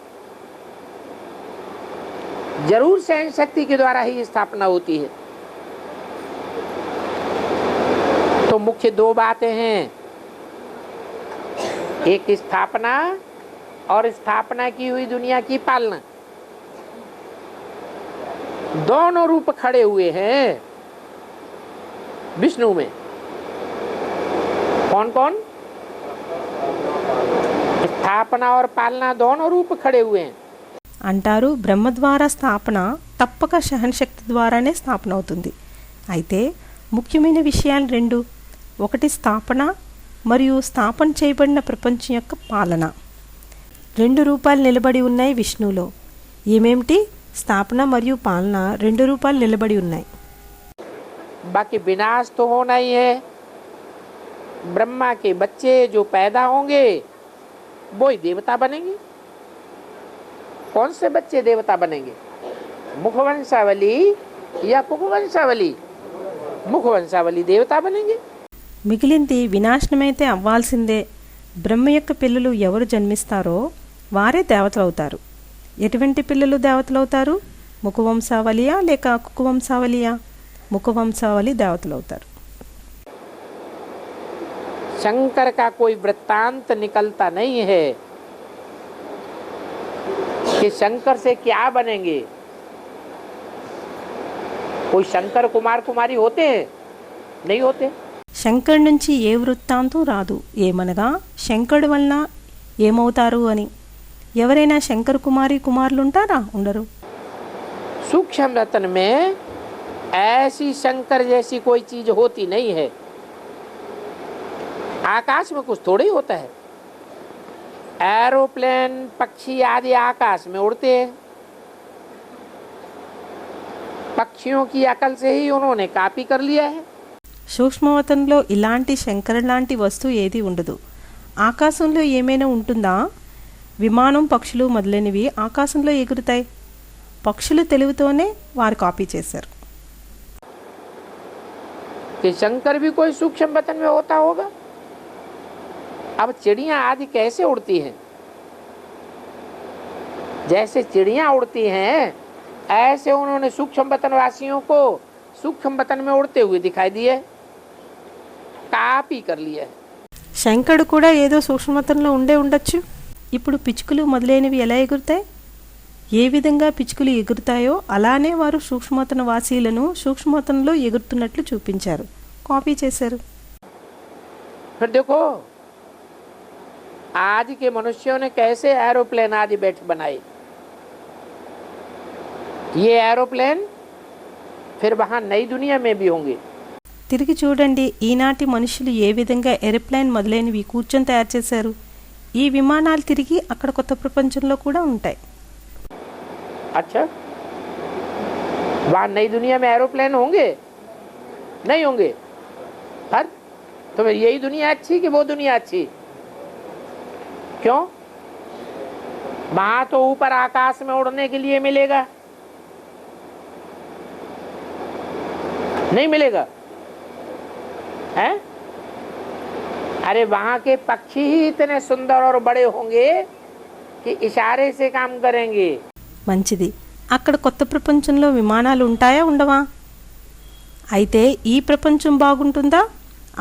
जरूर सहन शक्ति के द्वारा ही स्थापना होती है। तो मुख्य दो बातें हैं, एक स्थापना और स्थापना की हुई दुनिया की पालना। दोनों रूप खड़े हुए हैं विष्णु में। कौन कौन? स्थापना और पालना दोनों रूप खड़े हुए हैं. అంటారు బ్రహ్మ ద్వారా స్థాపన తప్పక సహనశక్తి ద్వారానే స్థాపన అవుతుంది. అయితే ముఖ్యమైన విషయాలు రెండు, ఒకటి స్థాపన మరియు స్థాపన చేయబడిన ప్రపంచం యొక్క పాలన. రెండు రూపాలు నిలబడి ఉన్నాయి విష్ణువులో. ఏమేమిటి? స్థాపన మరియు పాలన రెండు రూపాలు నిలబడి ఉన్నాయి. बाकी विनाश तो होना ही है. ब्रह्मा के बच्चे जो पैदा होंगे वो ही देवता बनेंगे. कौन से बच्चे देवता बनेंगे? मुखवंशावली या कुकवंशावली? मुखवंशावली देवता बनेंगे. మిగిలింది వినాశనమైతే అవ్వాల్సిందే. బ్రహ్మ యొక్క పిల్లలు ఎవరు జన్మిస్తారో వారే దేవతలవుతారు. ఎటువంటి పిల్లలు దేవతలవుతారు? ముఖవంశావళియా లేక కుకువంశావళియా? ముఖవంశావళి దేవతలవుతారు. शंकर का कोई वृत्तांत निकलता नहीं है कि शंकर से क्या बनेंगे. कोई शंकर कुमार कुमारी होते हैं? नहीं होते. శంకరుడి నుంచి ఏ వృత్తాంతం రాదు. ఏమనగా శంకరుడి వలన ఏమవుతారు అని. ఎవరైనా శంకర కుమారి కుమారులు ఉంటారా? ఉండరు. सूक्ष्म रत्न में ऐसी शंकर जैसी कोई चीज होती नहीं है. आकाश में कुछ थोड़ा ही होता है. एरोप्लेन पक्षी आदि आकाश में उड़ते हैं. पक्षियों की अकल से ही उन्होंने कॉपी कर लिया है. సూక్ష్మవతంలో ఇలాంటి శంకరుడు లాంటి వస్తువు ఏది ఉండదు. ఆకాశంలో ఏమైనా ఉంటుందా? విమానం, పక్షులు మొదలైనవి ఆకాశంలో ఎగురుతాయి. పక్షులు తెలివితోనే వారు కాపీ చేశారు. कि शंकर भी कोई सूक्ष्म वतन में होता होगा. अब चिड़िया आदि कैसे उड़ती हैं? जैसे चिड़िया उड़ती हैं ऐसे उन्होंने सूक्ष्म वतन वासियों को सूक्ष्म वतन में उड़ते हुए दिखाई दिए, कापी कर लिया है. శంకరుడు కూడా ఏదో సూక్ష్మవతంలో ఉండే ఉండొచ్చు. ఇప్పుడు పిచ్చుకలు మొదలైనవి ఎలా ఎగురుతాయి? ఏ విధంగా పిచ్చుకలు ఎగురుతాయో అలానే వారు సూక్ష్మవతన వాసీలను సూక్ష్మవతంలో ఎగురుతున్నట్లు చూపించారు, కాపీ చేశారు. फिर देखो आज के मनुष्यों ने कैसे एरोप्लेन आदि बैठ बनाए. ये एरोप्लेन फिर वहां नई दुनिया में भी होंगे. తిరిగి చూడండి, ఈనాటి మనుషులు ఏ విధంగా ఏరోప్లేన్ మొదలైనవి కూర్చొని తయారు చేశారు. ఈ విమానాలు తిరిగి అక్కడ కొత్త ప్రపంచంలో కూడా ఉంటాయి. अच्छा, वहां नई दुनिया में एरोप्लेन होंगे? नहीं होंगे. पर तो फिर यही दुनिया अच्छी कि वो दुनिया अच्छी? क्यों? वहां तो ऊपर आकाश में उड़ने के लिए मिलेगा, नहीं मिलेगा है? अरे वहां के पक्षी ही इतने सुंदर और बड़े होंगे कि इशारे से काम करेंगे. మంచిది. అక్కడ కొత్త ప్రపంచంలో విమానాలు ఉంటాయా ఉండవా? అయితే ఈ ప్రపంచం బాగుంటుందా,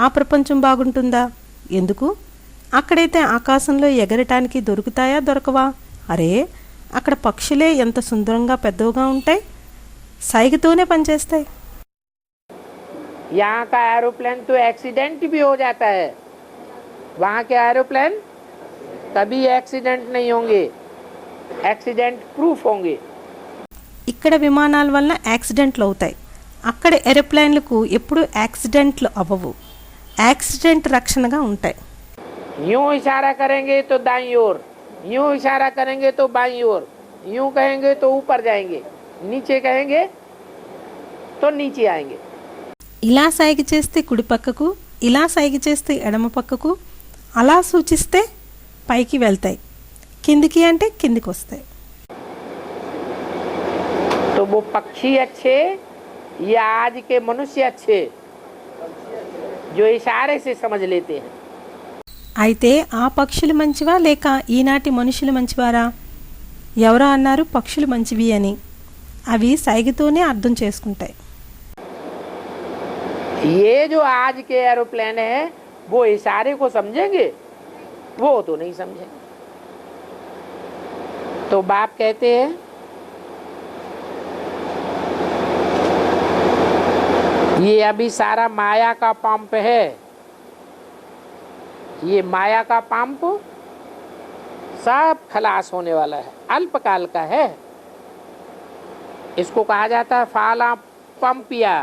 ఆ ప్రపంచం బాగుంటుందా? ఎందుకు? అక్కడైతే ఆకాశంలో ఎగరటానికి దొరుకుతాయా దొరకవా? అరే, అక్కడ పక్షులే ఎంత సుందరంగా పెద్దవిగా ఉంటాయి, సైగతోనే పనిచేస్తాయి. यहाँ का एरोप्लेन तो एक्सीडेंट भी हो जाता है, वहाँ के एरोप्लेन कभी एक्सीडेंट नहीं होंगे, एक्सीडेंट प्रूफ होंगे. ఇక్కడ విమానాల వల్ల యాక్సిడెంట్లు అవుతాయి, అక్కడ ఏరోప్లేన్లకు ఎప్పుడు యాక్సిడెంట్లు అవ్వవు, యాక్సిడెంట్ రక్షణగా ఉంటాయి. यूं इशारा करेंगे तो दाईं ओर, यूं इशारा करेंगे तो बाईं ओर, यूं कहेंगे तो ऊपर जाएंगे, नीचे कहेंगे तो नीचे आएंगे. ఇలా సైగ చేస్తే కుడి పక్కకు, ఇలా సైగ చేస్తే ఎడమ పక్కకు, అలా సూచిస్తే పైకి వెళ్తాయి, కిందికి అంటే కిందికి వస్తాయి. तो वो पक्षी अच्छे या आज के मनुष्य अच्छे जो इशारे से समझ लेते हैं? అయితే ఆ పక్షులు మంచివా లేక ఈనాటి మనుషులు మంచివారా? ఎవరో అన్నారు పక్షులు మంచివి అని. అవి సైగతోనే అర్థం చేసుకుంటాయి. ये जो आज के एरोप्लेन है वो इशारे को समझेंगे? वो तो नहीं समझेंगे. तो बाप कहते हैं ये अभी सारा माया का पंप है, ये माया का पंप सब खलास होने वाला है, अल्पकाल का है. इसको कहा जाता है फाला पंपिया.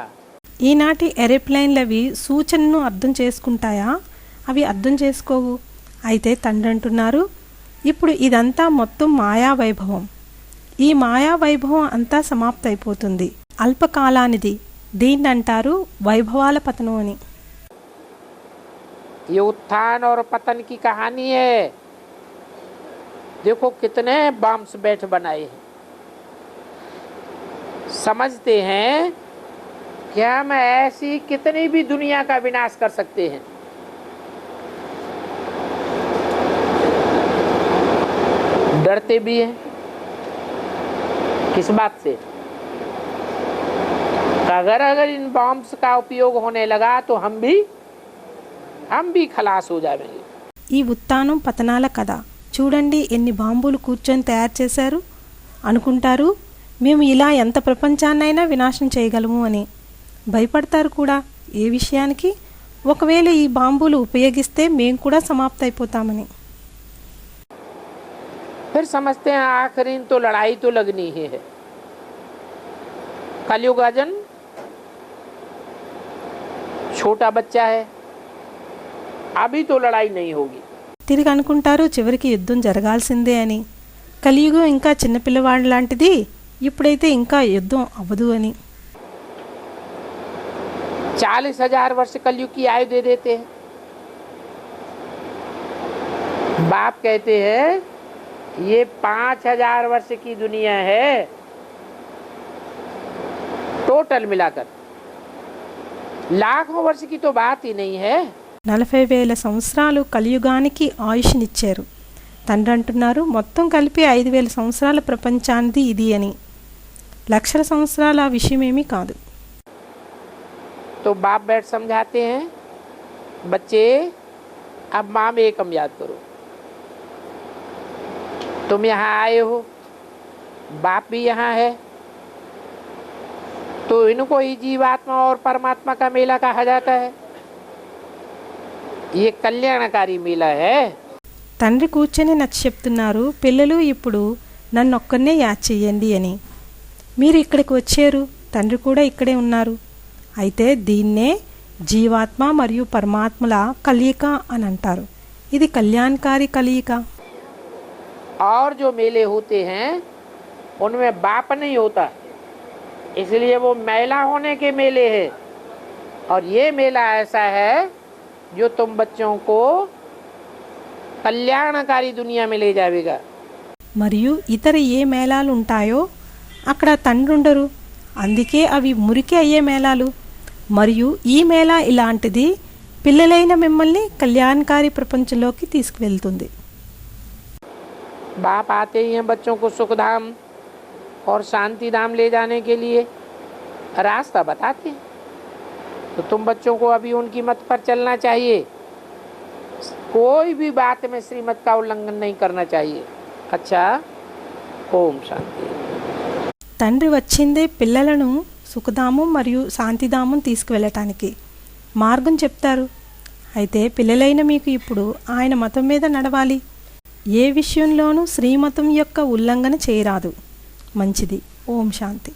ఈనాటి ఏరోప్లేన్లు అవి సూచనను అర్థం చేసుకుంటాయా? అవి అర్థం చేసుకోవు. అయితే తండ్రి అంటున్నారు ఇప్పుడు ఇదంతా మొత్తం మాయా వైభవం, ఈ మాయా వైభవం అంతా సమాప్తైపోతుంది, అల్పకాలానిది. దీన్ని అంటారు వైభవాల పతనం అని. ये उत्थान और पतन की कहानी है. देखो कितने बम्स बैठ बनाए हैं. समझते हैं कि हम ऐसी कितनी भी दुनिया का विनाश कर सकते हैं. डरते भी हैं. किस बात से? अगर इन बॉम्ब्स का उपयोग होने लगा तो हम भी खलास हो जाएंगे. ఈ ఉత్తానం పతనాల కథ చూడండి, ఎన్ని బాంబులు కూర్చొని తయారు చేశారు. అనుకుంటారు మేము ఇలా ఎంత ప్రపంచాన్నైనా వినాశనం చేయగలము అని. భయపడతారు కూడా. ఏ విషయానికి? ఒకవేళ ఈ బాంబులు ఉపయోగిస్తే మేము కూడా సమాప్తైపోతామని. फिर समझते हैं आखिर तो लड़ाई तो लगनी ही है. कलयुग अजन छोटा बच्चा है, अभी तो लड़ाई नहीं होगी. తిరిగి అనుకుంటారు చివరికి యుద్ధం జరగాల్సిందే అని. కలియుగం ఇంకా చిన్నపిల్లవాడి లాంటిది, ఇప్పుడైతే ఇంకా యుద్ధం అవ్వదు అని. 40,000 वर्ष कलयुग की आयु दे देते हैं. बाप कहते हैं ये 5,000 वर्ष की दुनिया है टोटल मिलाकर, लाखों वर्ष की तो बात ही नहीं है. 40,000 సంవత్సరాలు కలియుగానికి ఆయుష్నిచ్చారు. తండ్రి అంటున్నారు మొత్తం కలిపి 5,000 సంవత్సరాల ప్రపంచానిది ఇది అని. లక్షల సంవత్సరాల విషయమేమీ కాదు. तो बाप बैठ समझाते हैं बच्चे अब माँ में एकम याद करो. तुम यहाँ आए हो, बाप भी यहाँ है, तो इनको ही जीवात्मा और परमात्मा का मेला कहा जाता है. ये कल्याणकारी मेला है. తండ్రి కూర్చొని నచ్చి చెప్తున్నారు పిల్లలు ఇప్పుడు నన్ను ఒక్కరినే యాద్ చెయ్యండి అని. మీరు ఇక్కడికి వచ్చారు, తండ్రి కూడా ఇక్కడే ఉన్నారు. అయితే దీన్నే జీవాత్మ మరియు పరమాత్మల కలయిక అని అంటారు. ఇది కళ్యాణకారి కలయిక. और जो मेले होते हैं उनमें बाप नहीं होता, इसलिए वो मेला होने के मेले हैं. और ये मेला ऐसा है जो तुम बच्चों को कल्याणकारी दुनिया में ले जाएगा. మరియు ఇతర ఏ మేళాలు ఉంటాయో అక్కడ తండ్రి ఉండరు, అందుకే అవి మురికి అయ్యే మేళాలు. మరియు ఈ మేళా ఇలాంటిది పిల్లలైన మిమ్మల్ని కళ్యాణకారి ప్రపంచంలోకి తీసుకువెళ్తుంది. बाप आते ही हैं बच्चों को सुखधाम और शांति धाम ले जाने के लिए रास्ता बताते हैं। तो तुम बच्चों को अभी उनकी मत पर चलना चाहिए, कोई भी बात में श्रीमत का उल्लंघन नहीं करना चाहिए। अच्छा, ఓం శాంతి। తండ్రి వచ్చిందే పిల్లలను సుఖధామం మరియు శాంతిధామం తీసుకువెళ్ళటానికి మార్గం చెప్తారు। అయితే పిల్లలైన మీకు ఇప్పుడు ఆయన మతం మీద నడవాలి, ఏ విషయంలోనూ శ్రీమతం యొక్క ఉల్లంఘన చేయరాదు। మంచిది। ఓం శాంతి।